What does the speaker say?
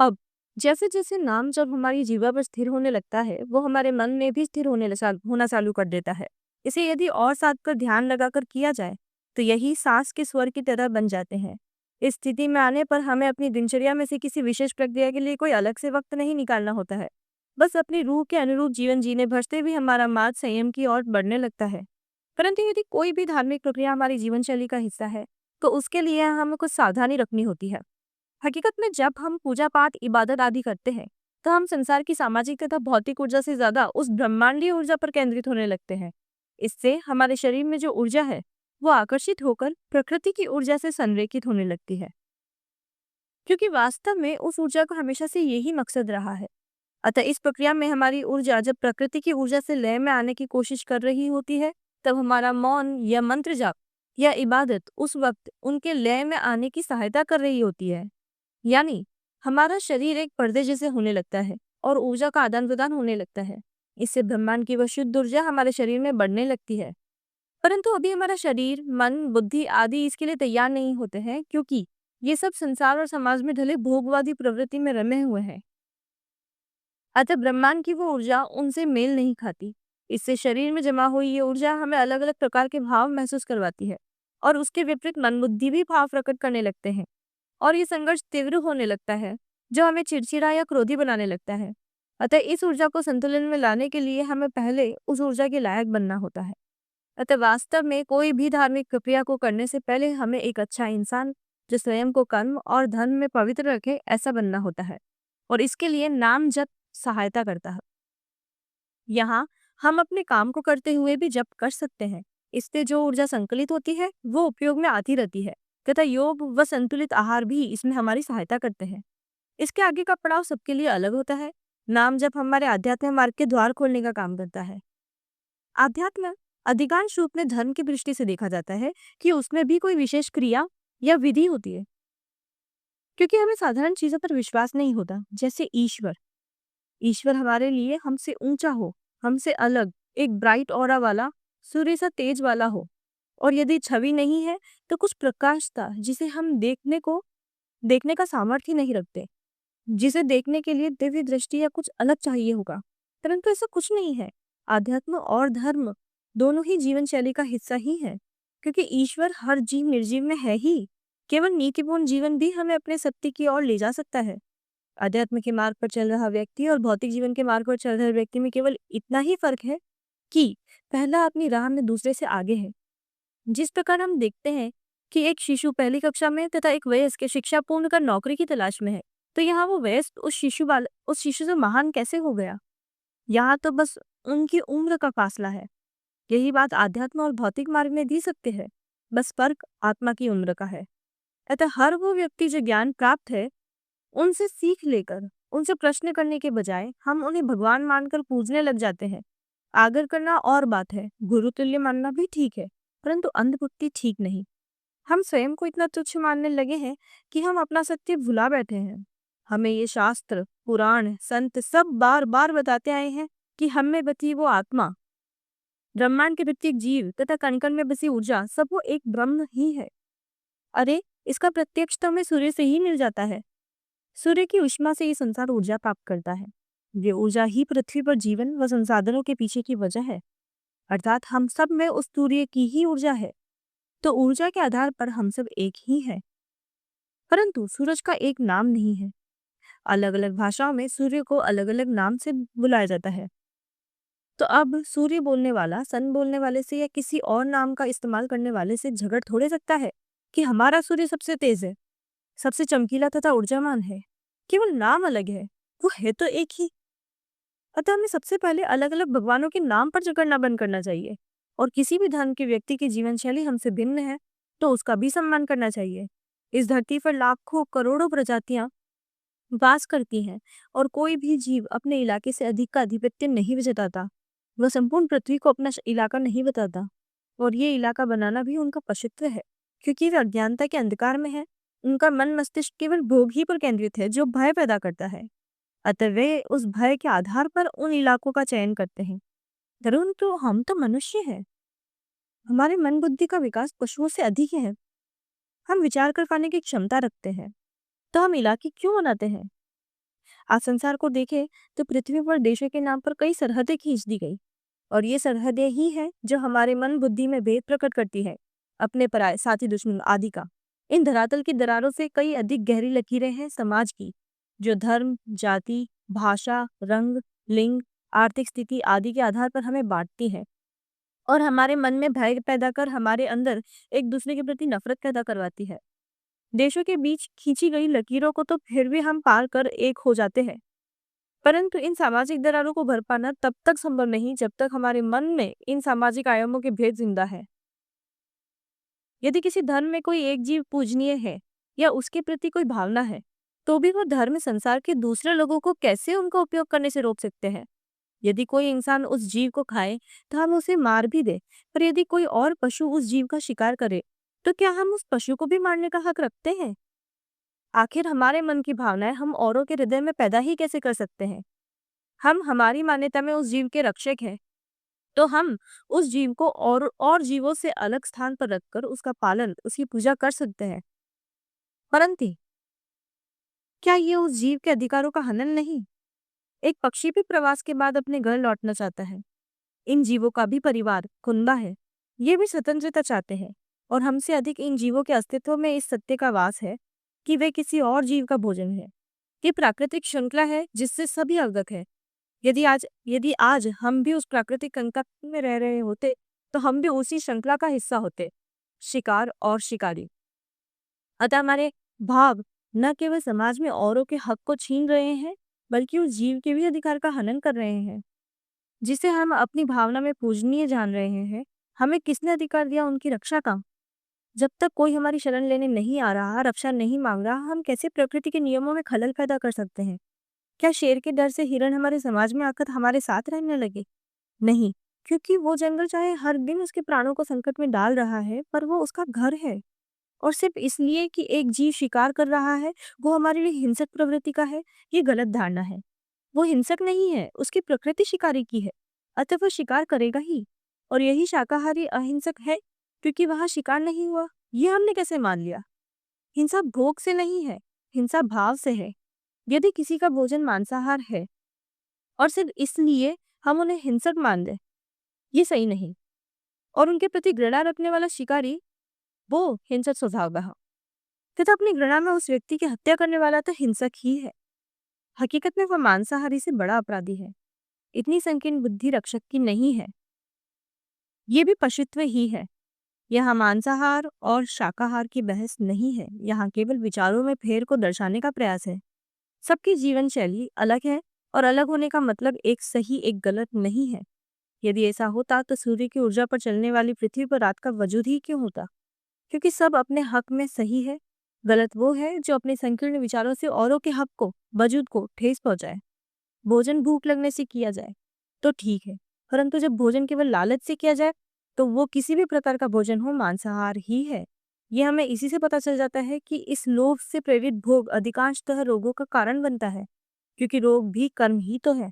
अब जैसे-जैसे नाम जब हमारी जीवा पर स्थिर होने लगता है, वो हमारे मन में भी स्थिर होना चालू कर देता है। इसे यदि और साध कर ध्यान लगाकर किया जाए, तो यही साँस के स्वर की तरह बन जाते हैं। इस स्थिति में आने पर हमें अपनी दिनचर्या में से किसी विशेष प्रक्रिया के लिए कोई अलग से वक़्त नहीं निकालना होता है। बस अपनी रूह के अनुरूप जीवन जीने भर से भी हमारा मार्ग संयम की ओर बढ़ने लगता है। परंतु यदि कोई भी धार्मिक प्रक्रिया हमारी जीवन शैली का हिस्सा है, तो उसके लिए हमें कुछ सावधानी रखनी होती है। हकीकत में जब हम पूजा पाठ इबादत आदि करते हैं, तो हम संसार की सामाजिक तथा भौतिक ऊर्जा से ज्यादा उस ब्रह्मांडीय ऊर्जा पर केंद्रित होने लगते हैं। इससे हमारे शरीर में जो ऊर्जा है, वो आकर्षित होकर प्रकृति की ऊर्जा से संरेखित होने लगती है, क्योंकि वास्तव में उस ऊर्जा का हमेशा से यही मकसद रहा है। अतः इस प्रक्रिया में हमारी ऊर्जा जब प्रकृति की ऊर्जा से लय में आने की कोशिश कर रही होती है, तब हमारा मौन या मंत्र जाप या इबादत उस वक्त उनके लय में आने की सहायता कर रही होती है। यानी हमारा शरीर एक पर्दे जैसे होने लगता है और ऊर्जा का आदान प्रदान होने लगता है। इससे ब्रह्मांड की वह शुद्ध ऊर्जा हमारे शरीर में बढ़ने लगती है। परंतु अभी हमारा शरीर, मन, बुद्धि आदि इसके लिए तैयार नहीं होते हैं, क्योंकि ये सब संसार और समाज में ढले भोगवादी प्रवृत्ति में रमे हुए हैं। अतः ब्रह्मांड की वो ऊर्जा उनसे मेल नहीं खाती। इससे शरीर में जमा हुई ये ऊर्जा हमें अलग अलग प्रकार के भाव महसूस करवाती है और उसके विपरीत मन बुद्धि भी भाव प्रकट करने लगते हैं। और ये संघर्ष तीव्र होने लगता है, जो हमें चिड़चिड़ा या क्रोधी बनाने लगता है। अतः इस ऊर्जा को संतुलन में लाने के लिए हमें पहले उस ऊर्जा के लायक बनना होता है। अतः वास्तव में कोई भी धार्मिक प्रक्रिया को करने से पहले हमें एक अच्छा इंसान, जो स्वयं को कर्म और धर्म में पवित्र रखे, ऐसा बनना होता है। और इसके लिए नाम जप सहायता करता है। यहाँ हम अपने काम को करते हुए भी जप कर सकते हैं। इससे जो ऊर्जा संकलित होती है, वो उपयोग में आती रहती है, तथा योग व संतुलित आहार भी इसमें हमारी सहायता करते हैं। इसके आगे का पड़ाव सबके लिए अलग होता है। नाम जप हमारे आध्यात्मिक मार्ग के द्वार खोलने का काम करता है। आध्यात्म अधिकांश रूप में धर्म की दृष्टि से देखा जाता है कि उसमें भी कोई विशेष क्रिया या विधि होती है, क्योंकि हमें साधारण चीजों पर विश्वास नहीं होता, जैसे ईश्वर। ईश्वर हमारे लिए हमसे ऊंचा हो, हमसे अलग, एक ब्राइट ऑरा वाला, सूर्य सा तेज वाला हो। और यदि छवि नहीं है, तो कुछ प्रकाश था जिसे हम देखने का सामर्थ्य ही नहीं रखते, जिसे देखने के लिए दिव्य दृष्टि या कुछ अलग चाहिए होगा। परंतु ऐसा कुछ नहीं है। आध्यात्म और धर्म दोनों ही जीवन शैली का हिस्सा ही है, क्योंकि ईश्वर हर जीव निर्जीव में है ही। केवल नीतिपूर्ण जीवन भी हमें अपने सत्य की ओर ले जा सकता है। अध्यात्म के मार्ग पर चल रहा व्यक्ति और भौतिक जीवन के मार्ग पर चल रहे व्यक्ति में केवल इतना ही फर्क है कि पहला अपनी राह में दूसरे से आगे है। जिस प्रकार हम देखते हैं कि एक शिशु पहली कक्षा में तथा एक वयस्क शिक्षा पूर्ण कर नौकरी की तलाश में है, तो यहाँ वो वयस्क उस शिशु से महान कैसे हो गया? यहाँ तो बस उनकी उम्र का फासला है। यही बात आध्यात्म और भौतिक मार्ग में भी सत्य है। बस फर्क आत्मा की उम्र का है। अतः हर वो व्यक्ति जो ज्ञान प्राप्त है, उनसे सीख लेकर उनसे प्रश्न करने के बजाय हम उन्हें भगवान मानकर पूजने लग जाते हैं। आदर करना और बात है, गुरु तुल्य मानना भी ठीक है, परंतु अंधभक्ति ठीक नहीं। हम स्वयं को इतना तुच्छ मानने लगे हैं कि हम अपना सत्य भुला बैठे हैं। हमें ये शास्त्र, पुराण, संत सब बार बार बताते आए हैं कि हम में बसी वो आत्मा, ब्रह्मांड के प्रत्येक जीव तथा कण कण में बसी ऊर्जा, सब वो एक ब्रह्म ही है। अरे, इसका प्रत्यक्ष तो हमें सूर्य से ही मिल जाता है। सूर्य की ऊष्मा से ये संसार ऊर्जा प्राप्त करता है। ये ऊर्जा ही पृथ्वी पर जीवन व संसाधनों के पीछे की वजह है। अर्थात हम सब में उस सूर्य की ही ऊर्जा है। तो ऊर्जा के आधार पर हम सब एक ही हैं। परंतु सूरज का एक नाम नहीं है। अलग अलग भाषाओं में सूर्य को अलग अलग नाम से बुलाया जाता है। तो अब सूर्य बोलने वाला सन बोलने वाले से या किसी और नाम का इस्तेमाल करने वाले से झगड़ थोड़े सकता है कि हमारा सूर्य सबसे तेज है, सबसे चमकीला तथा ऊर्जावान है। केवल नाम अलग है, वो है तो एक ही। अतः हमें सबसे पहले अलग अलग भगवानों के नाम पर झगड़ना बंद करना चाहिए। और किसी भी धर्म के व्यक्ति की जीवन शैली हमसे भिन्न है, तो उसका भी सम्मान करना चाहिए। इस धरती पर लाखों करोड़ों प्रजातियां वास करती हैं और कोई भी जीव अपने इलाके से अधिक का आधिपत्य नहीं जताता। वह संपूर्ण पृथ्वी को अपना इलाका नहीं बताता, और ये इलाका बनाना भी उनका पवित्र है, क्योंकि वे अज्ञानता के अंधकार में है। उनका मन मस्तिष्क केवल भोग ही पर केंद्रित है, जो भय पैदा करता है। अतः वे उस भय के आधार पर उन इलाकों का चयन करते हैं। परंतु हम तो मनुष्य हैं। हमारे मन बुद्धि का विकास पशुओं से अधिक है। हम विचार कर पाने की क्षमता रखते हैं, तो हम इलाके क्यों बनाते हैं? आज संसार को देखें तो पृथ्वी पर देशों के नाम पर कई सरहदें खींच दी गई, और ये सरहदें ही हैं जो हमारे मन बुद्धि में भेद प्रकट करती है, अपने पराये साथी दुश्मन आदि का। इन धरातल की दरारों से कई अधिक गहरी लकीरें हैं समाज की, जो धर्म, जाति, भाषा, रंग, लिंग, आर्थिक स्थिति आदि के आधार पर हमें बांटती है और हमारे मन में भय पैदा कर हमारे अंदर एक दूसरे के प्रति नफरत पैदा करवाती है। देशों के बीच खींची गई लकीरों को तो फिर भी हम पार कर एक हो जाते हैं, परंतु इन सामाजिक दरारों को भर पाना तब तक संभव नहीं जब तक हमारे मन में इन सामाजिक आयामों के भेद जिंदा है। यदि किसी धर्म में कोई एक जीव पूजनीय है या उसके प्रति कोई भावना है, तो भी वो धर्म संसार के दूसरे लोगों को कैसे उनका उपयोग करने से रोक सकते हैं। यदि कोई इंसान उस जीव को खाए तो हम उसे मार भी दे, पर यदि कोई और पशु उस जीव का शिकार करे तो क्या हम उस पशु को भी मारने का हक रखते हैं? आखिर हमारे मन की भावनाएं हम औरों के हृदय में पैदा ही कैसे कर सकते हैं? हम हमारी मान्यता में उस जीव के रक्षक हैं, तो हम उस जीव को और जीवों से अलग स्थान पर रखकर उसका पालन, उसकी पूजा कर सकते हैं। परंतु क्या ये उस जीव के अधिकारों का हनन नहीं? एक पक्षी भी प्रवास के बाद अपने घर लौटना चाहता है। इन जीवों का भी परिवार, कुनबा है। ये भी स्वतंत्रता चाहते हैं, और हमसे अधिक इन जीवों के अस्तित्व में इस सत्य का वास है कि वे किसी और जीव का भोजन है। ये प्राकृतिक श्रृंखला है जिससे सभी अवगत है। यदि आज हम भी उस प्राकृतिक कंकक में रह रहे होते तो हम भी उसी श्रृंखला का हिस्सा होते, शिकार और शिकारी। अतः हमारे भाव न केवल समाज में औरों के हक को छीन रहे हैं, बल्कि उस जीव के भी अधिकार का हनन कर रहे हैं जिसे हम अपनी भावना में पूजनीय जान रहे हैं। हमें किसने अधिकार दिया उनकी रक्षा का? जब तक कोई हमारी शरण लेने नहीं आ रहा, रक्षा नहीं मांग रहा, हम कैसे प्रकृति के नियमों में खलल पैदा कर सकते हैं? क्या शेर के डर से हिरण हमारे समाज में आकर हमारे साथ रहने लगे? नहीं, क्योंकि वो जंगल चाहे हर दिन उसके प्राणों को संकट में डाल रहा है, पर वो उसका घर है। और सिर्फ इसलिए कि एक जीव शिकार कर रहा है, वो हमारे लिए हिंसक प्रवृत्ति का है, ये गलत धारणा है। वो हिंसक नहीं है, उसकी प्रकृति शिकारी की है, अतः वह शिकार करेगा ही। और यही शाकाहारी अहिंसक है, क्योंकि वहां शिकार नहीं हुआ। ये हमने कैसे मान लिया? हिंसा भोग से नहीं है, हिंसा भाव से है। यदि किसी का भोजन मांसाहार है और सिर्फ इसलिए हम उन्हें हिंसक मान दें, ये सही नहीं। और उनके प्रति घृणा रखने वाला शिकारी वो हिंसक स्वभाव का है, तथा अपनी घृणा में उस व्यक्ति की हत्या करने वाला तो हिंसक ही है। हकीकत में वह मांसाहारी से बड़ा अपराधी है। इतनी संकीर्ण बुद्धि रक्षक की नहीं है, ये भी पशुत्व ही है। यहाँ मांसाहार और शाकाहार की बहस नहीं है, यहाँ केवल विचारों में फेर को दर्शाने का प्रयास है। सबकी जीवन शैली अलग है, और अलग होने का मतलब एक सही एक गलत नहीं है। यदि ऐसा होता तो सूर्य की ऊर्जा पर चलने वाली पृथ्वी पर रात का वजूद ही क्यों होता? क्योंकि सब अपने हक में सही है। गलत वो है जो अपने संकीर्ण विचारों से औरों के हक को, वजूद को ठेस पहुंचाए। भोजन भूख लगने से किया जाए तो ठीक है, परंतु जब भोजन केवल लालच से किया जाए तो वो किसी भी प्रकार का भोजन हो, मांसाहार ही है। ये हमें इसी से पता चल जाता है कि इस लोभ से प्रेरित भोग अधिकांशतः रोगों का कारण बनता है, क्योंकि रोग भी कर्म ही तो है।